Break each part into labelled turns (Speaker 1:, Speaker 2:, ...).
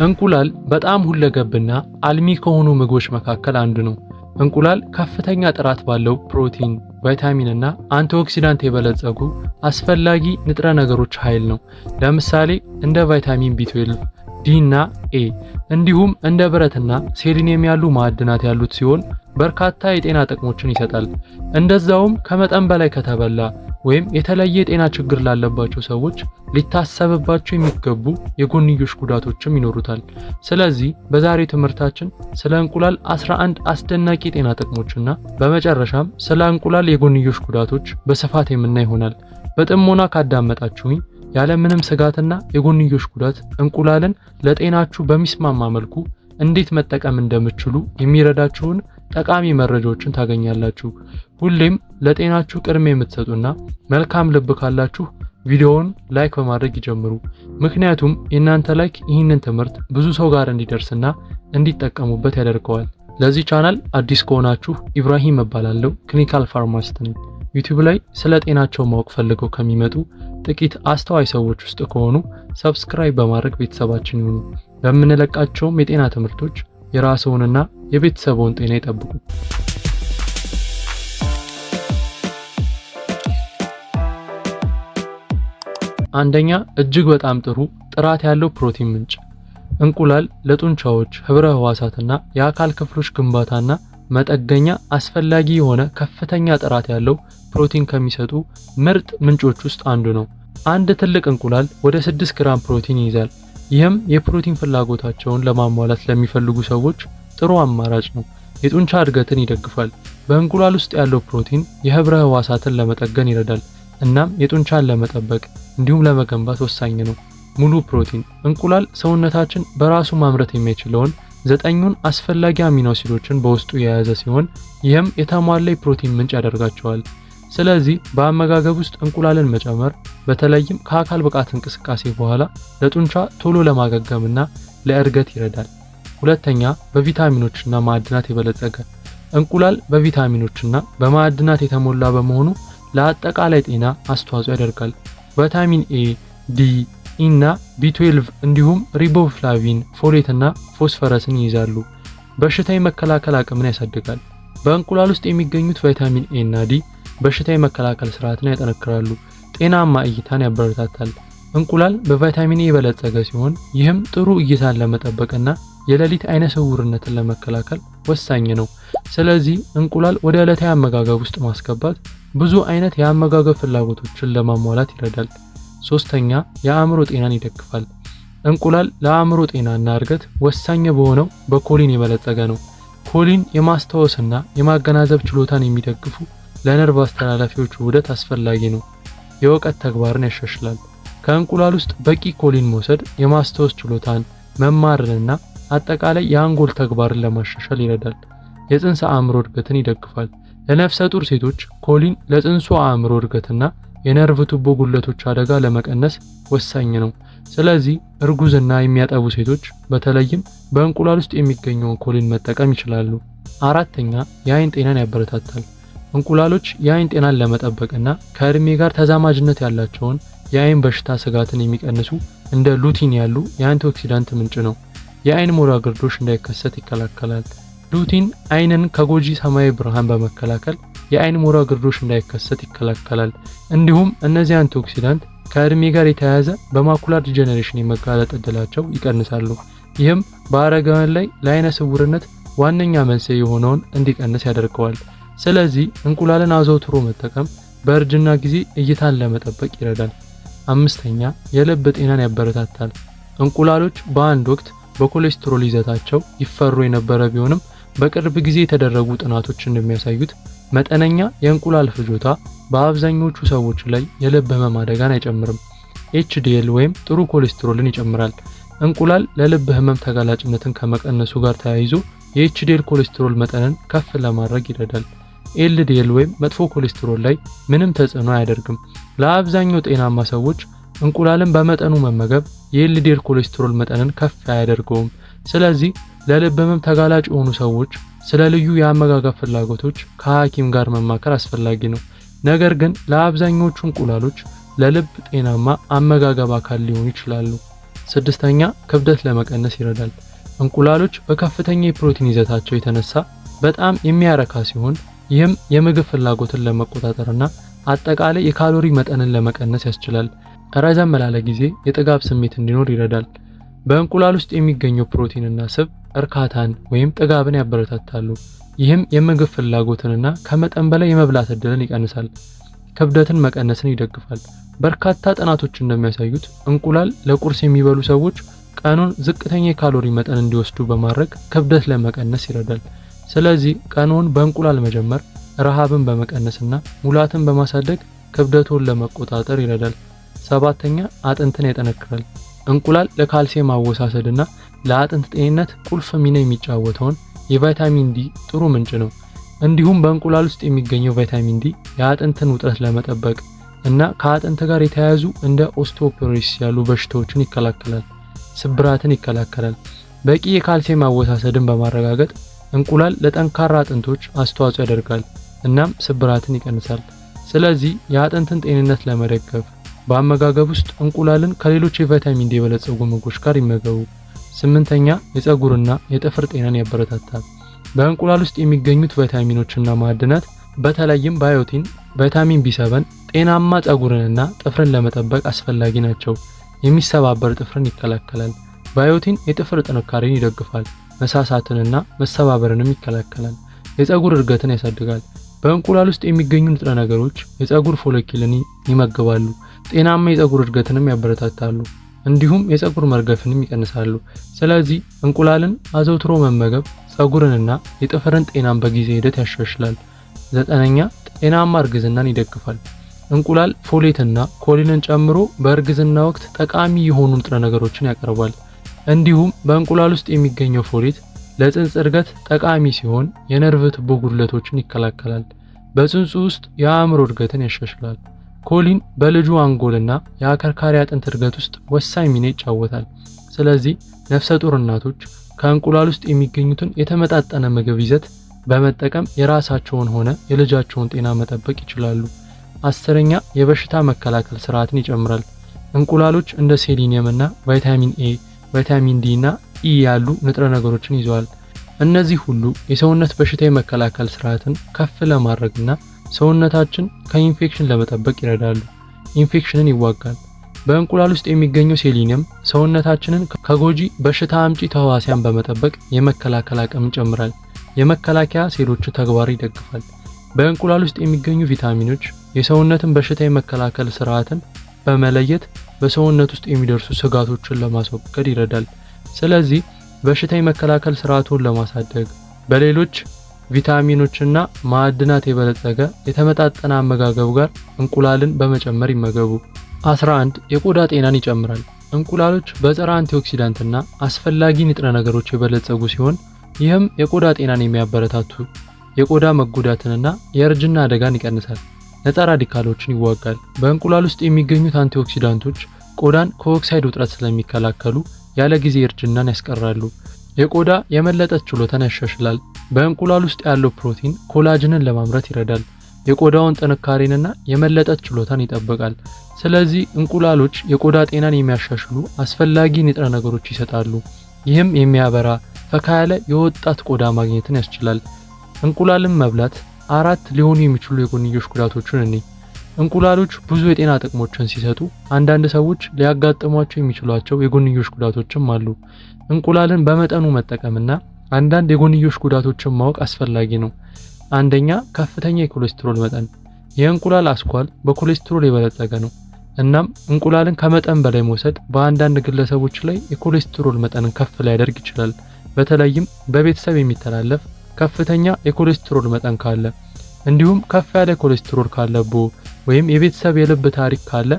Speaker 1: እንቁላል በጣም ሁለገብና አልሚ ከሆኑ ምግቦች መካከል አንዱ ነው። እንቁላል ከፍተኛ ጥራት ባለው ፕሮቲን፣ ቫይታሚን እና አንቲኦክሲዳንት የበለጸጉ አስፈላጊ ንጥረ ነገሮች ኃይል ነው። ለምሳሌ እንደ ቫይታሚን B12፣ ዲ እና ኤ እንዲሁም እንደ ብረትና ሴሊኒየም ያሉ ማዕድናት ያሉት ሲሆን በርካታ የጤና ጥቅሞችን ይሰጣል። እንደዛውም ከመጠን በላይ ከተበላ ወይም የተለየ የጤና ችግር ላለባቸው ሰዎች ሊታሰብባቸው የሚገቡ የጎንዮሽ ጉዳቶችም ይኖሩታል። ስለዚህ በዛሬው ትምህርታችን ስለ እንቁላል 11 አስደናቂ የጤና ጥቅሞችና በመጨረሻም ስለ እንቁላል የጎንዮሽ ጉዳቶች በስፋት የምናይ ይሆናል። በጥሞና ካዳመጣችሁኝ ያለምንም ስጋትና የጎንዮሽ ጉዳት እንቁላልን ለጤናችሁ በሚስማማ መልኩ እንዴት መጠቀም እንደምትችሉ የሚረዳችሁን ጠቃሚ መረጃዎችን ታገኛላችሁ። ሁሌም ለጤናችሁ ቅድሚያ የምትሰጡና መልካም ልብ ካላችሁ ቪዲዮውን ላይክ በማድረግ ይጀምሩ። ምክንያቱም የእናንተ ላይክ ይህንን ትምህርት ብዙ ሰው ጋር እንዲደርስና እንዲጠቀሙበት ያደርገዋል። ለዚህ ቻናል አዲስ ከሆናችሁ ኢብራሂም እባላለሁ፣ ክሊኒካል ፋርማሲስት ነኝ። ዩቲዩብ ላይ ስለ ጤናቸው ማወቅ ፈልገው ከሚመጡ ጥቂት አስተዋይ ሰዎች ውስጥ ከሆኑ ሰብስክራይብ በማድረግ ቤተሰባችን ይሁኑ። በምንለቃቸውም የጤና ትምህርቶች የራስዎንና የቤተሰቦን ጤና ይጠብቁ። አንደኛ፣ እጅግ በጣም ጥሩ ጥራት ያለው ፕሮቲን ምንጭ። እንቁላል ለጡንቻዎች፣ ህብረ ህዋሳትና የአካል ክፍሎች ግንባታና መጠገኛ አስፈላጊ የሆነ ከፍተኛ ጥራት ያለው ፕሮቲን ከሚሰጡ ምርጥ ምንጮች ውስጥ አንዱ ነው። አንድ ትልቅ እንቁላል ወደ 6 ግራም ፕሮቲን ይይዛል። ይህም የፕሮቲን ፍላጎታቸውን ለማሟላት ለሚፈልጉ ሰዎች ጥሩ አማራጭ ነው። የጡንቻ እድገትን ይደግፋል። በእንቁላል ውስጥ ያለው ፕሮቲን የህብረ ህዋሳትን ለመጠገን ይረዳል። እናም የጡንቻን ለመጠበቅ እንዲሁም ለመገንባት ወሳኝ ነው። ሙሉ ፕሮቲን። እንቁላል ሰውነታችን በራሱ ማምረት የሚችለውን 9ኙን አስፈላጊ አሚኖ አሲዶችን በውስጡ የያዘ ሲሆን ይህም የተሟላ የፕሮቲን ምንጭ ያደርጋቸዋል። ስለዚህ በአመጋገብ ውስጥ እንቁላልን መጨመር በተለይም ከአካል ብቃት እንቅስቃሴ በኋላ ለጡንቻ ቶሎ ለማገገምና ለእድገት ይረዳል። ሁለተኛ፣ በቪታሚኖችና ማዕድናት የበለጸገ። እንቁላል በቪታሚኖችና በማዕድናት የተሞላ በመሆኑ ለአጠቃላይ ጤና አስተዋጽኦ ያደርጋል። ቫይታሚን ኤ፣ ዲ፣ ኢ እና B12 እንዲሁም ሪቦፍላቪን፣ ፎሌት እና ፎስፈረስን ይይዛሉ። በሽታ የመከላከል አቅምን ያሳድጋል። በእንቁላል ውስጥ የሚገኙት ቫይታሚን ኤ እና ዲ በሽታ የመከላከል ስርዓትን ያጠነክራሉ። ጤናማ እይታን ያበረታታል። እንቁላል በቫይታሚን ኤ የበለጸገ ሲሆን ይህም ጥሩ እይታን ለመጠበቅና የሌሊት አይነ ስውርነትን ለመከላከል ወሳኝ ነው። ስለዚህ እንቁላል ወደ ዕለታዊ አመጋገብ ውስጥ ማስገባት ብዙ አይነት የአመጋገብ ፍላጎቶችን ለማሟላት ይረዳል። ሶስተኛ፣ የአእምሮ ጤናን ይደግፋል። እንቁላል ለአእምሮ ጤናና እድገት ወሳኝ በሆነው በኮሊን የበለጸገ ነው። ኮሊን የማስታወስና የማገናዘብ ችሎታን የሚደግፉ ለነርቭ አስተላላፊዎች ውህደት አስፈላጊ ነው። የእውቀት ተግባርን ያሻሽላል። ከእንቁላል ውስጥ በቂ ኮሊን መውሰድ የማስታወስ ችሎታን፣ መማርንና አጠቃላይ የአንጎል ተግባርን ለማሻሻል ይረዳል። የጽንሰ አእምሮ እድገትን ይደግፋል። ለነፍሰ ጡር ሴቶች ኮሊን ለጽንሱ አእምሮ እድገትና የነርቭ ቱቦ ጉድለቶች አደጋ ለመቀነስ ወሳኝ ነው። ስለዚህ እርጉዝና የሚያጠቡ ሴቶች በተለይም በእንቁላል ውስጥ የሚገኘውን ኮሊን መጠቀም ይችላሉ። አራተኛ፣ የአይን ጤናን ያበረታታል። እንቁላሎች የአይን ጤናን ለመጠበቅና ከእድሜ ጋር ተዛማጅነት ያላቸውን የአይን በሽታ ስጋትን የሚቀንሱ እንደ ሉቲን ያሉ የአንቲኦክሲዳንት ምንጭ ነው። የአይን ሞራ ግርዶሽ እንዳይከሰት ይከላከላል። ሉቲን አይንን ከጎጂ ሰማያዊ ብርሃን በመከላከል የአይን ሞራ ግርዶሽ እንዳይከሰት ይከላከላል። እንዲሁም እነዚህ አንቲኦክሲዳንት ከእድሜ ጋር የተያያዘ በማኩላር ዲጀነሬሽን የመጋለጥ እድላቸው ይቀንሳሉ። ይህም በአረጋውያን ላይ ለአይነ ስውርነት ዋነኛ መንስኤ የሆነውን እንዲቀንስ ያደርገዋል። ስለዚህ እንቁላልን አዘውትሮ መጠቀም በእርጅና ጊዜ እይታን ለመጠበቅ ይረዳል። አምስተኛ፣ የልብ ጤናን ያበረታታል። እንቁላሎች በአንድ ወቅት በኮሌስትሮል ይዘታቸው ይፈሩ የነበረ ቢሆንም በቅርብ ጊዜ የተደረጉ ጥናቶች እንደሚያሳዩት መጠነኛ የእንቁላል ፍጆታ በአብዛኞቹ ሰዎች ላይ የልብ ህመም አደጋን አይጨምርም። HDL ወይም ጥሩ ኮሌስትሮልን ይጨምራል። እንቁላል ለልብ ህመም ተጋላጭነትን ከመቀነሱ ጋር ተያይዞ የHDL ኮሌስትሮል መጠንን ከፍ ለማድረግ ይረዳል። LDL ወይም መጥፎ ኮሌስትሮል ላይ ምንም ተጽዕኖ አያደርግም። ለአብዛኛው ጤናማ ሰዎች እንቁላልን በመጠኑ መመገብ የLDL ኮሌስትሮል መጠንን ከፍ አያደርገውም። ስለዚህ ለልብ ህመም ተጋላጭ የሆኑ ሰዎች ስለ ልዩ የአመጋገብ ፍላጎቶች ከሐኪም ጋር መማከር አስፈላጊ ነው። ነገር ግን ለአብዛኞቹ እንቁላሎች ለልብ ጤናማ አመጋገብ አካል ሊሆኑ ይችላሉ። ስድስተኛ ክብደት ለመቀነስ ይረዳል። እንቁላሎች በከፍተኛ የፕሮቲን ይዘታቸው የተነሳ በጣም የሚያረካ ሲሆን ይህም የምግብ ፍላጎትን ለመቆጣጠርና አጠቃላይ የካሎሪ መጠንን ለመቀነስ ያስችላል። ረዘም ላለ ጊዜ የጥጋብ ስሜት እንዲኖር ይረዳል። በእንቁላል ውስጥ የሚገኘው ፕሮቲንና ስብ እርካታን ወይም ጥጋብን ያበረታታሉ። ይህም የምግብ ፍላጎትንና ከመጠን በላይ የመብላት እድልን ይቀንሳል። ክብደትን መቀነስን ይደግፋል። በርካታ ጥናቶች እንደሚያሳዩት እንቁላል ለቁርስ የሚበሉ ሰዎች ቀኑን ዝቅተኛ የካሎሪ መጠን እንዲወስዱ በማድረግ ክብደት ለመቀነስ ይረዳል። ስለዚህ ቀኑን በእንቁላል መጀመር ረሃብን በመቀነስና ሙላትን በማሳደግ ክብደቱን ለመቆጣጠር ይረዳል። ሰባተኛ አጥንትን ያጠነክራል። እንቁላል ለካልሲየም አወሳሰድና ለአጥንት ጤንነት ቁልፍ ሚና የሚጫወተውን የቫይታሚን ዲ ጥሩ ምንጭ ነው። እንዲሁም በእንቁላል ውስጥ የሚገኘው ቫይታሚን ዲ የአጥንትን ውጥረት ለመጠበቅ እና ከአጥንት ጋር የተያያዙ እንደ ኦስቲዮፖሮሲስ ያሉ በሽታዎችን ይከላከላል። ስብራትን ይከላከላል። በቂ የካልሲየም አወሳሰድን በማረጋገጥ እንቁላል ለጠንካራ አጥንቶች አስተዋጽኦ ያደርጋል እናም ስብራትን ይቀንሳል። ስለዚህ የአጥንትን ጤንነት ለመደገፍ በአመጋገብ ውስጥ እንቁላልን ከሌሎች የቫይታሚን ዲ የበለጸጉ ምግቦች ጋር ይመገቡ። ስምንተኛ የፀጉርና የጥፍር ጤናን ያበረታታል። በእንቁላል ውስጥ የሚገኙት ቫይታሚኖችና ማዕድናት በተለይም ባዮቲን፣ ቫይታሚን ቢ7 ጤናማ ፀጉርንና ጥፍርን ለመጠበቅ አስፈላጊ ናቸው። የሚሰባበር ጥፍርን ይከላከላል። ባዮቲን የጥፍር ጥንካሬን ይደግፋል፣ መሳሳትንና መሰባበርንም ይከላከላል። የፀጉር እድገትን ያሳድጋል። በእንቁላል ውስጥ የሚገኙ ንጥረ ነገሮች የፀጉር ፎሎኪልን ይመግባሉ፣ ጤናማ የፀጉር እድገትንም ያበረታታሉ፣ እንዲሁም የፀጉር መርገፍንም ይቀንሳሉ። ስለዚህ እንቁላልን አዘውትሮ መመገብ ፀጉርንና የጥፍርን ጤናን በጊዜ ሂደት ያሻሽላል። ዘጠነኛ ጤናማ እርግዝናን ይደግፋል። እንቁላል ፎሌትና ኮሊንን ጨምሮ በእርግዝና ወቅት ጠቃሚ የሆኑ ንጥረ ነገሮችን ያቀርባል። እንዲሁም በእንቁላል ውስጥ የሚገኘው ፎሌት ለጽንስ እድገት ጠቃሚ ሲሆን የነርቭ ቱቦ ጉድለቶችን ይከላከላል። በጽንሱ ውስጥ የአእምሮ እድገትን ያሻሽላል። ኮሊን በልጁ አንጎልና የአከርካሪ አጥንት እድገት ውስጥ ወሳኝ ሚና ይጫወታል። ስለዚህ ነፍሰ ጡር እናቶች ከእንቁላል ውስጥ የሚገኙትን የተመጣጠነ ምግብ ይዘት በመጠቀም የራሳቸውን ሆነ የልጃቸውን ጤና መጠበቅ ይችላሉ። አስረኛ የበሽታ መከላከል ስርዓትን ይጨምራል። እንቁላሎች እንደ ሴሊኒየም እና ቫይታሚን ኤ፣ ቫይታሚን ዲ እና ኢ ያሉ ንጥረ ነገሮችን ይዘዋል። እነዚህ ሁሉ የሰውነት በሽታ የመከላከል ስርዓትን ከፍ ለማድረግና ሰውነታችን ከኢንፌክሽን ለመጠበቅ ይረዳሉ። ኢንፌክሽንን ይዋጋል። በእንቁላል ውስጥ የሚገኘው ሴሊኒየም ሰውነታችንን ከጎጂ በሽታ አምጪ ተህዋሲያን በመጠበቅ የመከላከል አቅም ይጨምራል። የመከላከያ ሴሎቹ ተግባር ይደግፋል። በእንቁላል ውስጥ የሚገኙ ቪታሚኖች የሰውነትን በሽታ የመከላከል ስርዓትን በመለየት በሰውነት ውስጥ የሚደርሱ ስጋቶችን ለማስወገድ ይረዳል። ስለዚህ በሽታ የመከላከል ስርዓቱን ለማሳደግ በሌሎች ቪታሚኖችና ማዕድናት የበለጸገ የተመጣጠነ አመጋገብ ጋር እንቁላልን በመጨመር ይመገቡ። 11 የቆዳ ጤናን ይጨምራል። እንቁላሎች በጸረ አንቲኦክሲዳንትና አስፈላጊ ንጥረ ነገሮች የበለጸጉ ሲሆን ይህም የቆዳ ጤናን የሚያበረታቱ የቆዳ መጎዳትንና የእርጅና አደጋን ይቀንሳል። ነፃ ራዲካሎችን ይዋጋል። በእንቁላል ውስጥ የሚገኙት አንቲኦክሲዳንቶች ቆዳን ከኦክሳይድ ውጥረት ስለሚከላከሉ ያለ ጊዜ እርጅናን ያስቀራሉ። የቆዳ የመለጠጥ ችሎታን ያሻሽላል። በእንቁላል ውስጥ ያለው ፕሮቲን ኮላጅንን ለማምረት ይረዳል። የቆዳውን ጥንካሬንና የመለጠጥ ችሎታን ይጠብቃል። ስለዚህ እንቁላሎች የቆዳ ጤናን የሚያሻሽሉ አስፈላጊ ንጥረ ነገሮች ይሰጣሉ። ይህም የሚያበራ ፈካ ያለ የወጣት ቆዳ ማግኘትን ያስችላል። እንቁላልን መብላት 4 ሊሆኑ የሚችሉ የጎንዮሽ ጉዳቶችን እኔ እንቁላሎች ብዙ የጤና ጥቅሞችን ሲሰጡ አንዳንድ ሰዎች ሊያጋጥሟቸው የሚችሏቸው የጎንዮሽ ጉዳቶችም አሉ። እንቁላልን በመጠኑ መጠቀምና አንዳንድ የጎንዮሽ ጉዳቶችን ማወቅ አስፈላጊ ነው። አንደኛ ከፍተኛ የኮሌስትሮል መጠን። የእንቁላል አስኳል በኮሌስትሮል የበለጸገ ነው። እናም እንቁላልን ከመጠን በላይ መውሰድ በአንዳንድ ግለሰቦች ላይ የኮሌስትሮል መጠንን ከፍ ሊያደርግ ይችላል። በተለይም በቤተሰብ የሚተላለፍ ከፍተኛ የኮሌስትሮል መጠን ካለ፣ እንዲሁም ከፍ ያለ ኮሌስትሮል ካለብዎ ወይም የቤተሰብ የልብ ታሪክ ካለ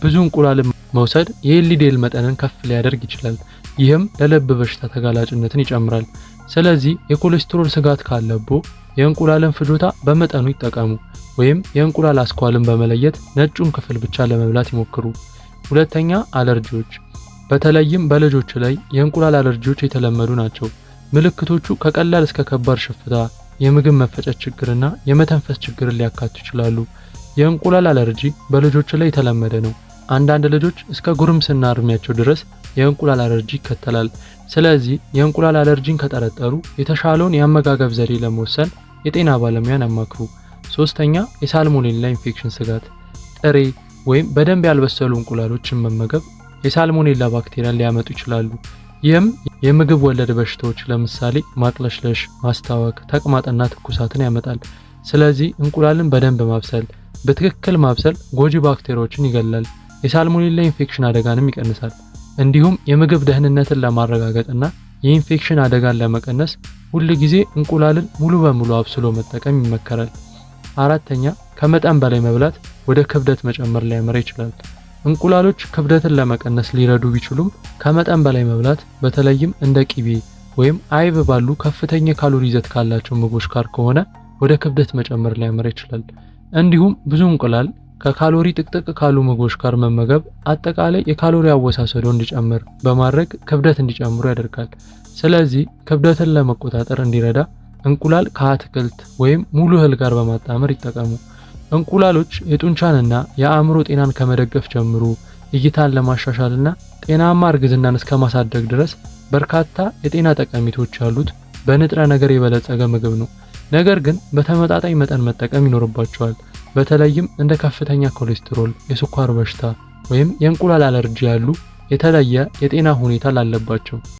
Speaker 1: ብዙ እንቁላልን መውሰድ የኤልዲኤል መጠንን ከፍ ሊያደርግ ይችላል። ይህም ለልብ በሽታ ተጋላጭነትን ይጨምራል። ስለዚህ የኮሌስትሮል ስጋት ካለብዎ የእንቁላልን ፍጆታ በመጠኑ ይጠቀሙ፣ ወይም የእንቁላል አስኳልን በመለየት ነጩን ክፍል ብቻ ለመብላት ይሞክሩ። ሁለተኛ አለርጂዎች። በተለይም በልጆች ላይ የእንቁላል አለርጂዎች የተለመዱ ናቸው። ምልክቶቹ ከቀላል እስከ ከባድ ሽፍታ፣ የምግብ መፈጨት ችግርና የመተንፈስ ችግርን ሊያካትቱ ይችላሉ። የእንቁላል አለርጂ በልጆች ላይ የተለመደ ነው። አንዳንድ ልጆች እስከ ጉርምስና እድሜያቸው ድረስ የእንቁላል አለርጂ ይከተላል። ስለዚህ የእንቁላል አለርጂን ከጠረጠሩ የተሻለውን የአመጋገብ ዘዴ ለመወሰን የጤና ባለሙያን ያማክሩ። ሶስተኛ የሳልሞኔላ ኢንፌክሽን ስጋት። ጥሬ ወይም በደንብ ያልበሰሉ እንቁላሎችን መመገብ የሳልሞኔላ ባክቴሪያን ሊያመጡ ይችላሉ። ይህም የምግብ ወለድ በሽታዎች ለምሳሌ ማቅለሽለሽ፣ ማስታወክ፣ ተቅማጥና ትኩሳትን ያመጣል። ስለዚህ እንቁላልን በደንብ ማብሰል፣ በትክክል ማብሰል ጎጂ ባክቴሪያዎችን ይገላል፣ የሳልሞኔላ ኢንፌክሽን አደጋንም ይቀንሳል። እንዲሁም የምግብ ደህንነትን ለማረጋገጥና የኢንፌክሽን አደጋን ለመቀነስ ሁል ጊዜ እንቁላልን ሙሉ በሙሉ አብስሎ መጠቀም ይመከራል። አራተኛ ከመጠን በላይ መብላት ወደ ክብደት መጨመር ሊያመራ ይችላል። እንቁላሎች ክብደትን ለመቀነስ ሊረዱ ቢችሉም ከመጠን በላይ መብላት በተለይም እንደ ቂቤ ወይም አይብ ባሉ ከፍተኛ ካሎሪ ይዘት ካላቸው ምግቦች ጋር ከሆነ ወደ ክብደት መጨመር ሊያመራ ይችላል። እንዲሁም ብዙ እንቁላል ከካሎሪ ጥቅጥቅ ካሉ ምግቦች ጋር መመገብ አጠቃላይ የካሎሪ አወሳሰዶ እንዲጨምር በማድረግ ክብደት እንዲጨምሩ ያደርጋል። ስለዚህ ክብደትን ለመቆጣጠር እንዲረዳ እንቁላል ከአትክልት ወይም ሙሉ እህል ጋር በማጣመር ይጠቀሙ። እንቁላሎች የጡንቻንና የአእምሮ ጤናን ከመደገፍ ጀምሮ እይታን ለማሻሻልና ጤናማ እርግዝናን እስከ ማሳደግ ድረስ በርካታ የጤና ጠቀሜታዎች ያሉት በንጥረ ነገር የበለጸገ ምግብ ነው። ነገር ግን በተመጣጣኝ መጠን መጠቀም ይኖርባቸዋል። በተለይም እንደ ከፍተኛ ኮሌስትሮል፣ የስኳር በሽታ ወይም የእንቁላል አለርጂ ያሉ የተለየ የጤና ሁኔታ ላለባቸው